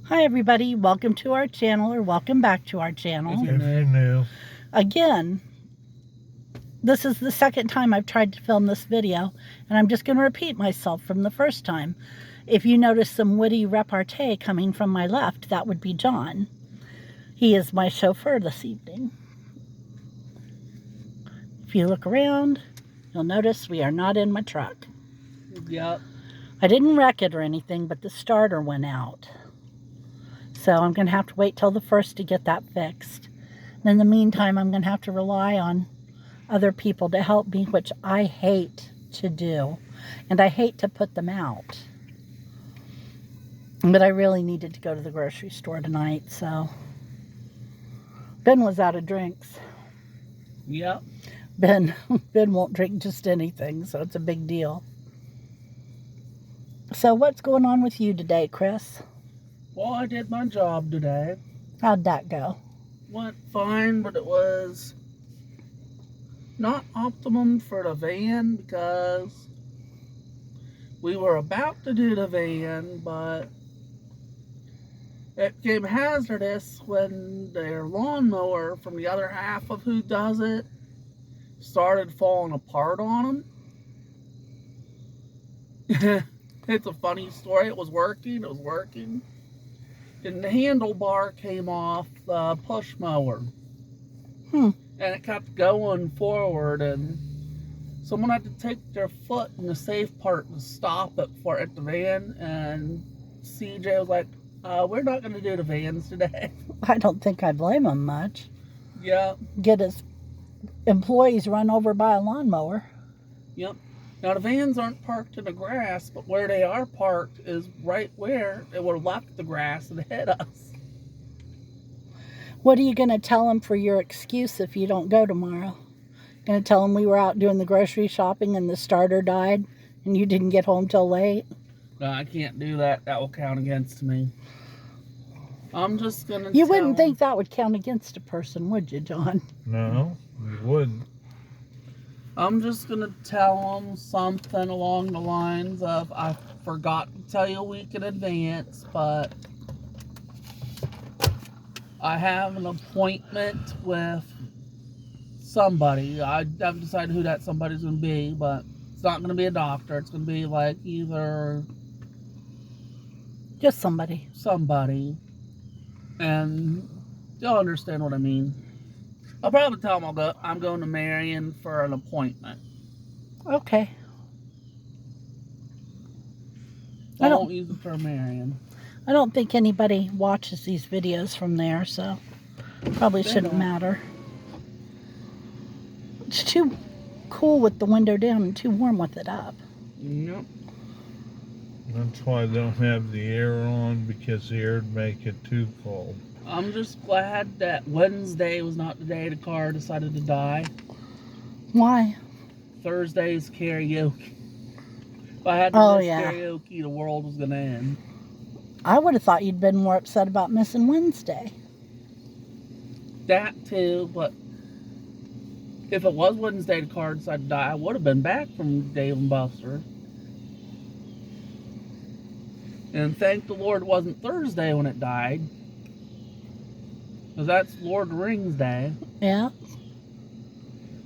Hi everybody, welcome to our channel, or welcome back to our channel. If you're new. Again, this is the second time I've tried to film this video, and I'm just going to repeat myself from the first time. If you notice some witty repartee coming from my left, that would be John. He is my chauffeur this evening. If you look around, you'll notice we are not in my truck. Yep. I didn't wreck it or anything, but the starter went out. So I'm going to have to wait till the first to get that fixed. And in the meantime, I'm going to have to rely on other people to help me, which I hate to do. And I hate to put them out. But I really needed to go to the grocery store tonight, so. Ben was out of drinks. Yep. Ben won't drink just anything, so it's a big deal. So what's going on with you today, Chris? Well, I did my job today. How'd that go? Went fine, but it was not optimum for the van because we were about to do the van, but it became hazardous when their lawnmower from the other half of who does it started falling apart on them. It's a funny story. It was working. And the handlebar came off the push mower. And it kept going forward, and someone had to take their foot in the safe part to stop it for at the van, and CJ was like, we're not going to do the vans today. I don't think I blame him much. Yeah. Get his employees run over by a lawnmower. Yep. Now, the vans aren't parked in the grass, but where they are parked is right where they would have left the grass and hit us. What are you going to tell them for your excuse if you don't go tomorrow? Going to tell them we were out doing the grocery shopping and the starter died and you didn't get home till late? No, I can't do that. That will count against me. I'm just going to You wouldn't think that would count against a person, would you, John? No, you wouldn't. I'm just going to tell them something along the lines of, I forgot to tell you a week in advance, but I have an appointment with somebody. I haven't decided who that somebody's going to be, but it's not going to be a doctor. It's going to be like either just somebody. And you'll understand what I mean. I'll probably tell them I'm going to Marion for an appointment. Okay. I won't use the term Marion. I don't think anybody watches these videos from there, so probably shouldn't matter. It's too cool with the window down and too warm with it up. Yep. That's why I don't have the air on, because the air would make it too cold. I'm just glad that Wednesday was not the day the car decided to die. Why? Thursday's karaoke. If I had to miss karaoke, the world was going to end. I would have thought you'd been more upset about missing Wednesday. That too, but if it was Wednesday the car decided to die, I would have been back from Dave & Buster's. And thank the Lord it wasn't Thursday when it died. Because that's Lord of the Rings Day. Yeah.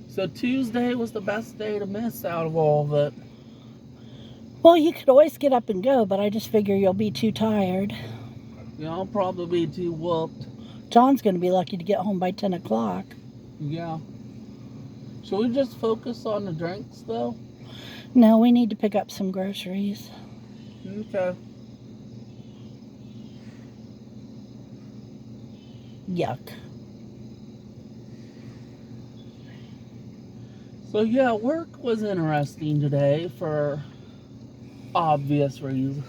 So Tuesday was the best day to miss out of all of it. Well, you could always get up and go, but I just figure you'll be too tired. Yeah, I'll probably be too whooped. John's going to be lucky to get home by 10 o'clock. Yeah. Should we just focus on the drinks, though? No, we need to pick up some groceries. Okay. Yuck. So yeah, work was interesting today for obvious reasons.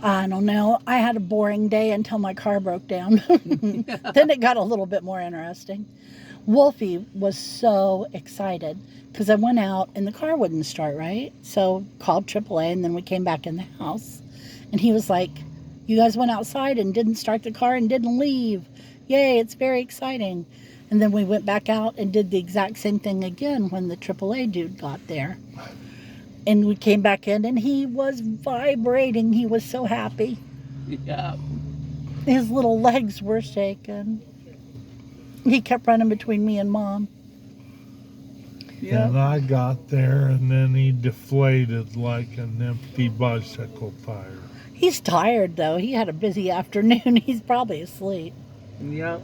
I don't know. I had a boring day until my car broke down. Then it got a little bit more interesting. Wolfie was so excited because I went out and the car wouldn't start right. So called AAA and then we came back in the house. And he was like, you guys went outside and didn't start the car and didn't leave. Yay, it's very exciting. And then we went back out and did the exact same thing again when the AAA dude got there. And we came back in and he was vibrating. He was so happy. Yeah. His little legs were shaking. He kept running between me and Mom. Yeah. And I got there, and then he deflated like an empty bicycle tire. He's tired though. He had a busy afternoon. He's probably asleep. Yep.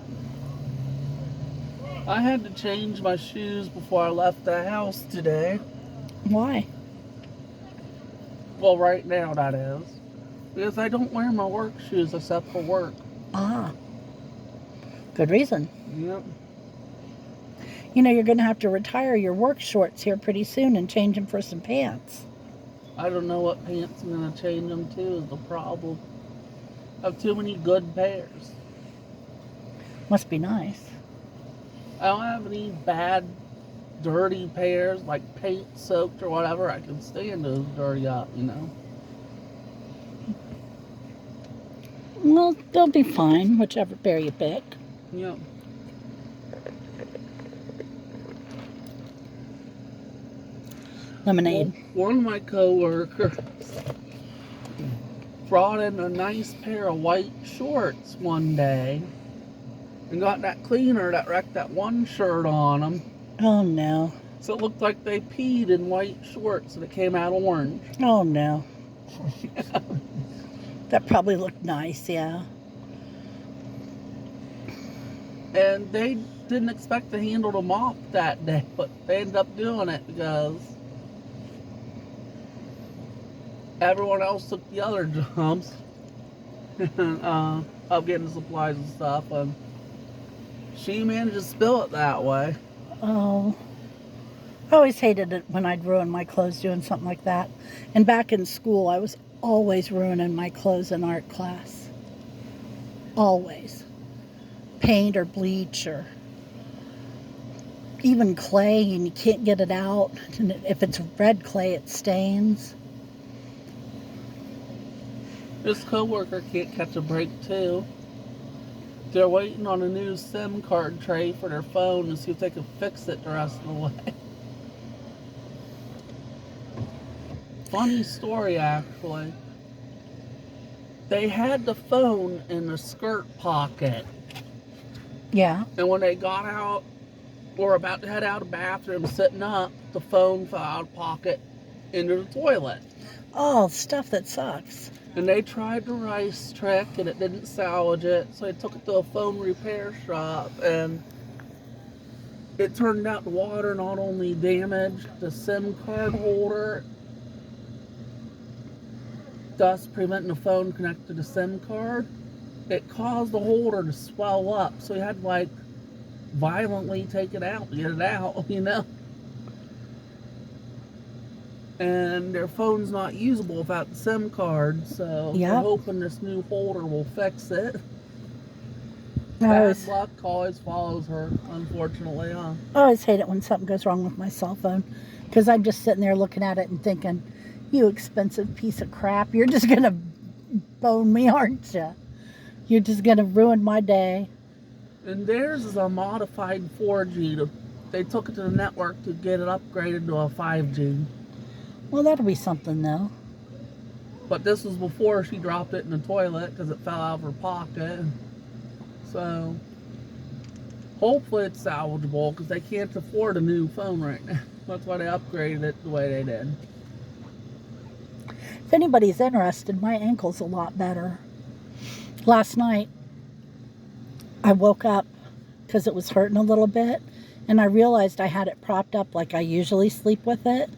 I had to change my shoes before I left the house today. Why? Well, right now, that is. Because I don't wear my work shoes except for work. Ah. Good reason. Yep. You know, you're going to have to retire your work shorts here pretty soon and change them for some pants. I don't know what pants I'm going to change them to is the problem. I have too many good pairs. Must be nice. I don't have any bad, dirty pairs, like paint soaked or whatever. I can stand those dirty up, you know. Well, they'll be fine, whichever pair you pick. Yep. Lemonade. Well, one of my coworkers brought in a nice pair of white shorts one day and got that cleaner that wrecked that one shirt on them. Oh, no. So it looked like they peed in white shorts and it came out orange. Oh, no. That probably looked nice, yeah. And they didn't expect the handle to mop that day, but they ended up doing it because everyone else took the other jobs of getting supplies and stuff, and she managed to spill it that way. Oh. I always hated it when I'd ruin my clothes doing something like that. And back in school, I was always ruining my clothes in art class. Always. Paint or bleach or even clay, and you can't get it out. And if it's red clay, it stains. This coworker can't catch a break too. They're waiting on a new SIM card tray for their phone to see if they can fix it the rest of the way. Funny story, actually. They had the phone in the skirt pocket, Yeah. and when they got out, or about to head out of the bathroom, sitting up, the phone fell out of the pocket into the toilet. Oh, stuff that sucks. And they tried the rice trick, and it didn't salvage it, so they took it to a phone repair shop, and it turned out the water not only damaged the SIM card holder, thus preventing the phone connected to the SIM card, it caused the holder to swell up, so he had to like violently take it out to get it out, you know. And their phone's not usable without the SIM card, so Yep. we're hoping this new holder will fix it. I Bad always, luck always follows her, unfortunately, huh? I always hate it when something goes wrong with my cell phone, because I'm just sitting there looking at it and thinking, you expensive piece of crap, you're just going to bone me, aren't you? You're just going to ruin my day. And theirs is a modified 4G. They took it to the network to get it upgraded to a 5G. Well, that'll be something, though. But this was before she dropped it in the toilet because it fell out of her pocket. So, hopefully it's salvageable because they can't afford a new phone right now. That's why they upgraded it the way they did. If anybody's interested, my ankle's a lot better. Last night, I woke up because it was hurting a little bit, and I realized I had it propped up like I usually sleep with it,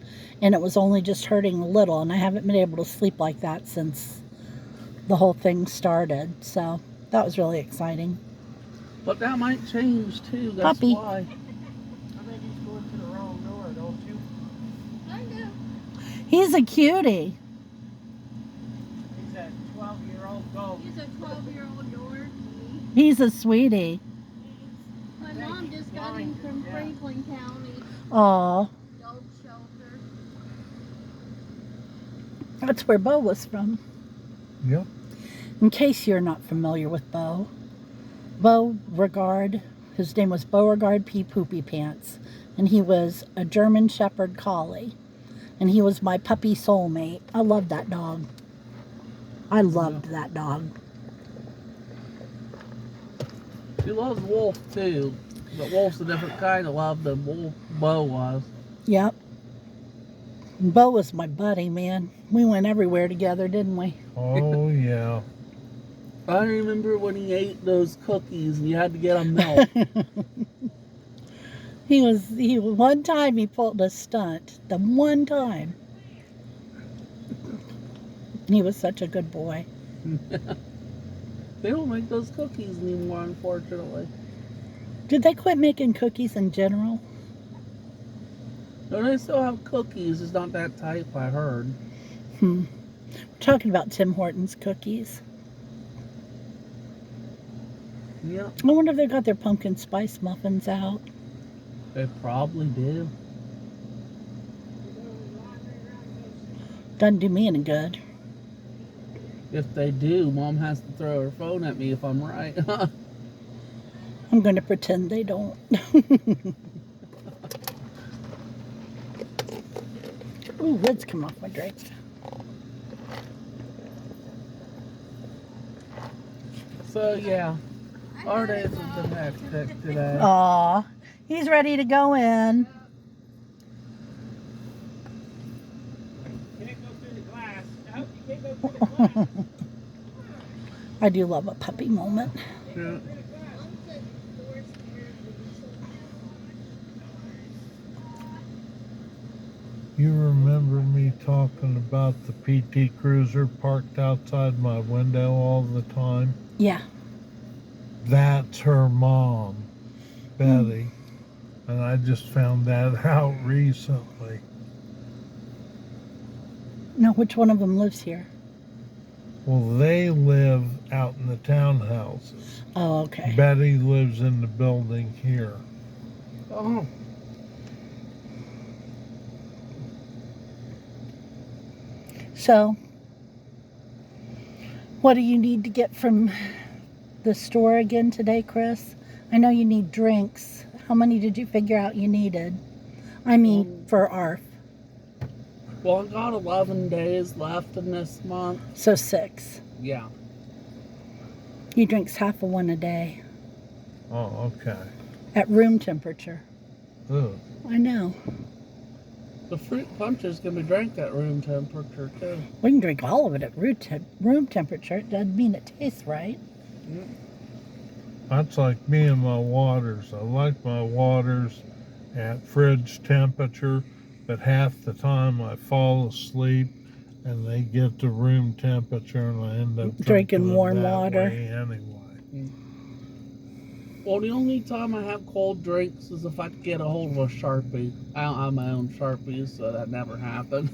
and it was only just hurting a little, and I haven't been able to sleep like that since the whole thing started. So that was really exciting. But that might change too. That's Puppy. why. I think he's going to the wrong door, don't you? I do. He's a cutie. He's a 12-year-old dog. He's a 12-year-old Yorkie. He's a sweetie. My mom just got him from Franklin County Aw, Dog Shelter. that's where Bo was from. Yep. In case you're not familiar with Bo, Beauregard, his name was Beauregard P. Poopy Pants, and he was a German Shepherd Collie. And he was my puppy soulmate. I loved that dog. I loved that dog. She loves Wolf too, but Wolf's a different kind of love than Bo was. Yep. Bo was my buddy, man. We went everywhere together, didn't we? Oh, yeah. I remember when he ate those cookies and you had to get him milk. He one time he pulled a stunt. The one time. He was such a good boy. They don't make those cookies anymore, unfortunately. Did they quit making cookies in general? No, they still have cookies, it's not that type, I heard. We're talking about Tim Hortons cookies. Yeah, I wonder if they got their pumpkin spice muffins out. they probably do. Doesn't do me any good. If they do, Mom has to throw her phone at me if I'm right. I'm going to pretend they don't. Ooh, wood's come off my drink. So, yeah, our days have been hectic today. Aw, he's ready to go in. Can't go through the glass. No, you can't go through the glass. I do love a puppy moment. Yeah. You remember me talking about the PT Cruiser parked outside my window all the time? Yeah. That's her mom, Betty. And I just found that out recently. Now, which one of them lives here? Well, they live out in the townhouses. Oh, okay. Betty lives in the building here. Oh, So, what do you need to get from the store again today, Chris? I know you need drinks. How many did you figure out you needed? I mean, for ARF. well, I got 11 days left in this month. So 6. Yeah. He drinks half of one a day Oh, okay. at room temperature. Ugh. I know. The fruit punches can be drank at room temperature, too. We can drink all of it at room temperature. It doesn't mean it tastes right. That's like me and my waters. I like my waters at fridge temperature, but half the time I fall asleep and they get to room temperature and I end up Drinking warm that water. way anyway. Well, the only time I have cold drinks is if I get a hold of a Sharpie. I don't have my own Sharpies, so that never happened.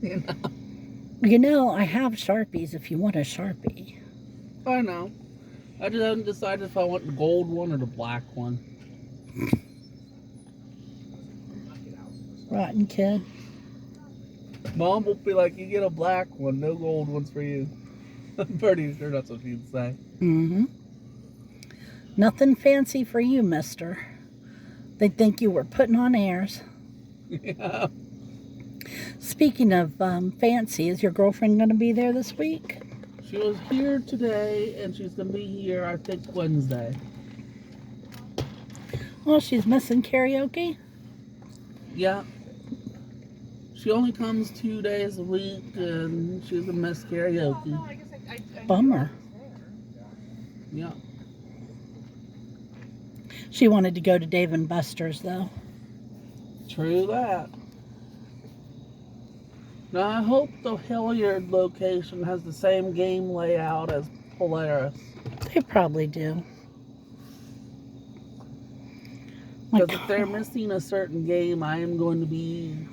You know? You know, I have Sharpies if you want a Sharpie. I know. I just haven't decided if I want the gold one or the black one. Rotten kid. Mom will be like, you get a black one, no gold ones for you. I'm pretty sure that's what she'd say. Mm-hmm. Nothing fancy for you, mister. They'd think you were putting on airs. Yeah. Speaking of fancy, is your girlfriend going to be there this week? She was here today, and she's going to be here, I think, Wednesday. Oh, she's missing karaoke? Yeah. She only comes 2 days a week, and she's a miss karaoke. Bummer. Yeah. She wanted to go to Dave & Buster's, though. True that. Now, I hope the Hilliard location has the same game layout as Polaris. They probably do. My Because if they're missing a certain game, I am going to be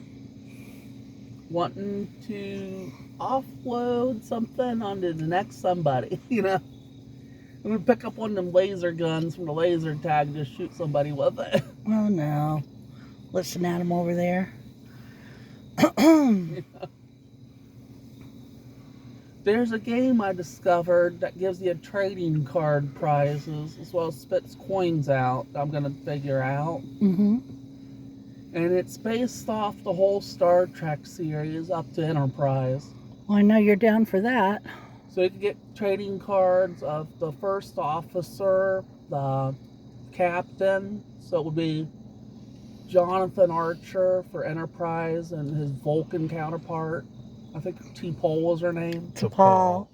wanting to offload something onto the next somebody, you know? I'm going to pick up one of them laser guns from the laser tag and just shoot somebody with it. Oh, no. Listen at him over there. There's a game I discovered that gives you trading card prizes as well as spits coins out that I'm going to figure out. Mm-hmm. And it's based off the whole Star Trek series up to Enterprise. Well, I know you're down for that. So you can get trading cards of the first officer, the captain. So it would be Jonathan Archer for Enterprise and his Vulcan counterpart. I think T'Pol was her name. T'Pol.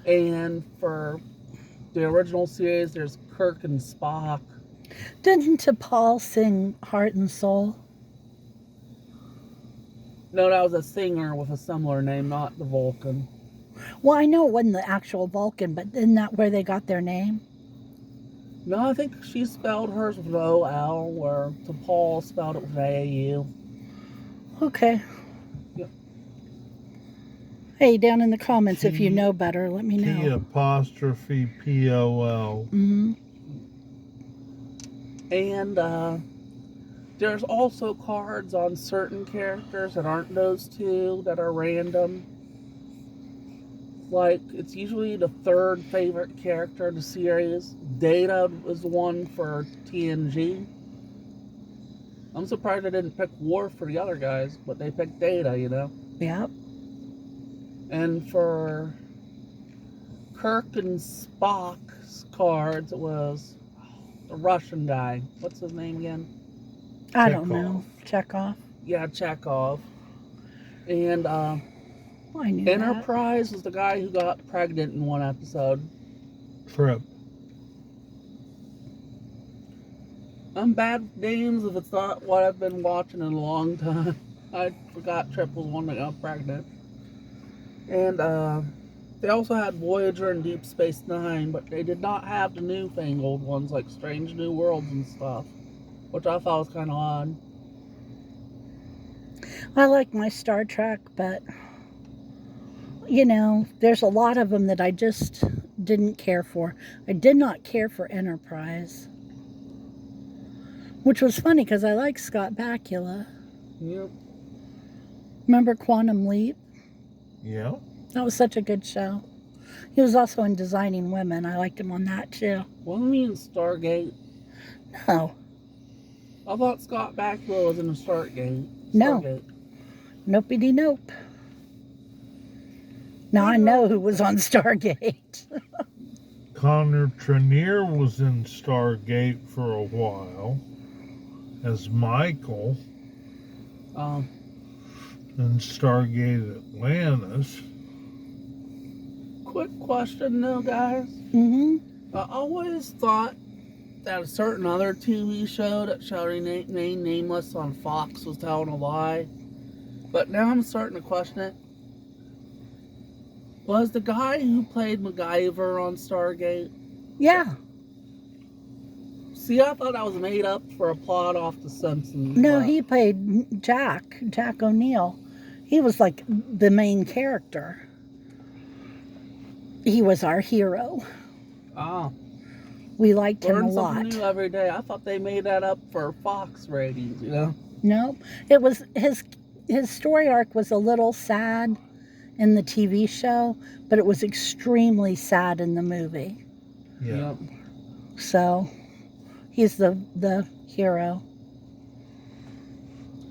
And for the original series, there's Kirk and Spock. Didn't T'Pol sing Heart and Soul? No, that was a singer with a similar name, not the Vulcan. Well, I know it wasn't the actual Vulcan, but isn't that where they got their name? No, I think she spelled hers with an O-L, where T'Pol spelled it with an A-U. Okay. Yep. Hey, down in the comments, if you T- know better, let me know. T''Pol. Mm-hmm. And there's also cards on certain characters that aren't those two that are random. Like, it's usually the third favorite character in the series. Data is the one for TNG. I'm surprised they didn't pick Worf for the other guys, but they picked Data, you know? Yep. And for Kirk and Spock's cards, it was the Russian guy. What's his name again? I don't know. Chekhov. Yeah, Chekhov. And I knew that. Enterprise was the guy who got pregnant in one episode. Trip. I'm bad with names if it's not what I've been watching in a long time. I forgot Trip was one that got pregnant. And they also had Voyager and Deep Space Nine, but they did not have the newfangled ones like Strange New Worlds and stuff, which I thought was kind of odd. I like my Star Trek, but, you know, there's a lot of them that I just didn't care for. I did not care for Enterprise. Which was funny because I like Scott Bakula. Yep. Remember Quantum Leap? Yeah. That was such a good show. He was also in Designing Women. I liked him on that too. Wasn't he in Stargate? No. I thought Scott Bakula was in the Stargate. No. Stargate. Nopey nope. Now I know who was on Stargate. Connor Trenier was in Stargate for a while as Michael in Stargate Atlantis. Quick question though, guys. Mm-hmm. I always thought that a certain other TV show that shall remain nameless on Fox was telling a lie. But now I'm starting to question it. Was the guy who played MacGyver on Stargate? Yeah. See, I thought that was made up for a plot off The Simpsons. No, but- he played Jack O'Neill. He was like the main character. He was our hero. Ah, We liked him a learn lot. something new every day. I thought they made that up for Fox ratings, you know? No, it was his story arc was a little sad in the TV show, but it was extremely sad in the movie. Yeah. Yep. So he's the hero.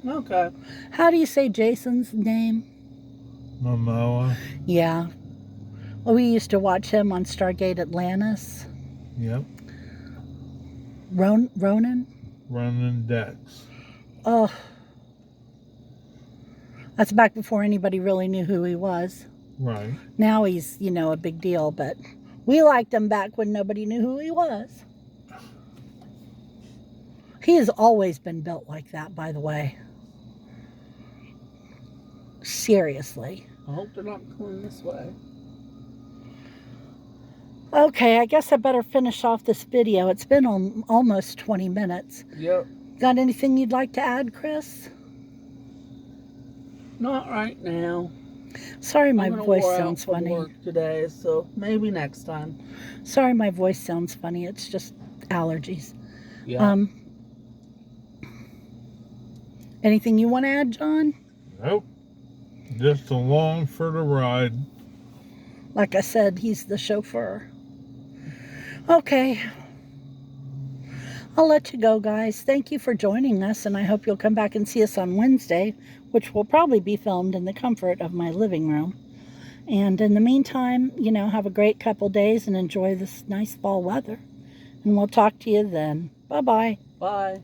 Okay. How do you say Jason's name? Momoa. Yeah. Well, we used to watch him on Stargate Atlantis. Yep. Ronan? Running Dex. Oh. That's back before anybody really knew who he was. Right. Now he's, a big deal, but we liked him back when nobody knew who he was. He has always been built like that, by the way. Seriously. I hope they're not going this way. Okay, I guess I better finish off this video. It's been almost 20 minutes. Yep. Got anything you'd like to add, Chris? Not right now. Sorry my I'm gonna voice wore out sounds from funny. work today, so maybe next time. Sorry my voice sounds funny. It's just allergies. Yeah. Anything you want to add, John? Nope. Just along for the ride. Like I said, he's the chauffeur. Okay. I'll let you go, guys. Thank you for joining us, and I hope you'll come back and see us on Wednesday, which will probably be filmed in the comfort of my living room. And in the meantime, have a great couple days and enjoy this nice fall weather. And we'll talk to you then. Bye-bye. Bye.